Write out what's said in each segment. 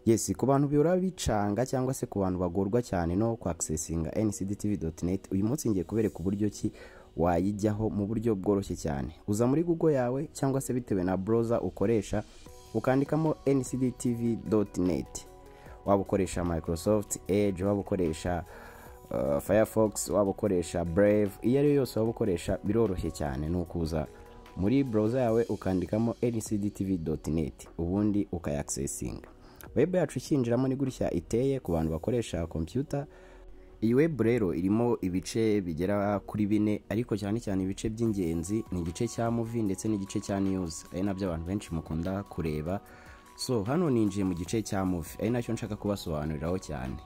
Yes, ku bantu bihora bicanga cyangwa se ku bantu bagorwa cyane no ku accessinga ncdtv.net, uyu munsi ngiye kubereka uburyo ki wayijyaho mu buryo bworoshye cyane. Uza muri Google yawe cyangwa se bitewe na browser ukoresha ukandikamo ncdtv.net. Waba ukoresha Microsoft Edge, waba ukoresha Firefox, waba ukoresha Brave, iyo ari yose waba ukoresha biroroshye cyane. Nukuza muri browser yawe ukandikamo ncdtv.net ubundi ukayaccessinga. Web yacu ikinjiramo ni gutya iteye ku bantu bakoresha computer. Iyi web rero irimo ibice bigera kuri 4, ariko cyane cyane ibice by'ingenzi ni igice cya movie ndetse n'igice cya news, ari nabyo abantu benshi mukunda kureba. So hano ninjiye mu gice cya movie, ari nacyo nshaka kubasobanuriraho cyane.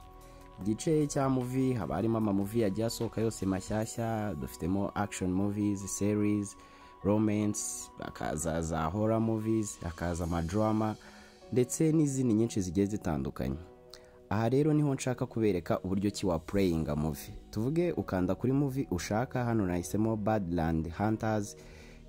Igice cya movie haba harimo ama movie yagiye asohoka yose mashyashya. Dufitemo action movies, series, romance, akaza za horror movies, akaza ama drama ndetse n'izindi nyinshi zigiye zitandukanye. Aha rero niho nshaka kubereka uburyo ki wa playing a movie. Tuvuge ukanda kuri movie ushaka, hano nahisemo Badland Hunters.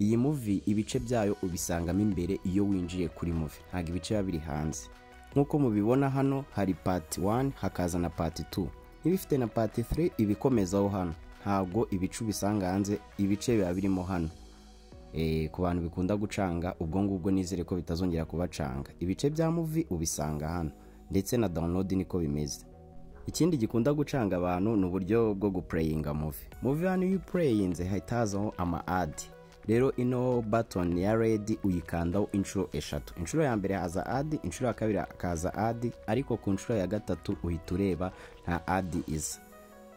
Iyi movie ibice byayo ubisangamo imbere iyo winjiye kuri movie, ntago ibice biri hanze. Nkuko mubibona hano hari part 1 hakaza na part 2. Ibifite na part 3 ibikomezaho hano. Ntago ibicu bisanga hanze, ibice biba birimo hano. Ku bantu bikunda gucanga ubwo ngubwo nizere ko bitazongera kubacanga. Ibice bya movie ubisanga hano ndetse na download niko bimeze. Ikindi gikunda gucanga abantu ni uburyo bwo guplayinga movie. Movie hano iyo playinze hahitazaho ama ad. Rero ino button ya red uyikandaho inshuro 3. Inshuro ya mbere haza ad, inshuro ya kabiri hakaza ad, ariko ku nshuro ya gatatu uhita ureba nta ad iza.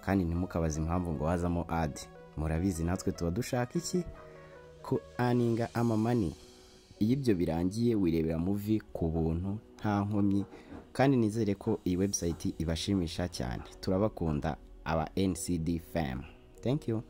Kandi ntimukabaze impamvu ngo hazamo ad. Murabizi natwe tuba dushaka iki? Ku earninga ama money. Iyo ibyo birangiye wirebera movie ku buntu nta nkomyi, kandi nizere ko iyi website ibashimisha cyane. Turabakunda aba NCD fam. Thank you.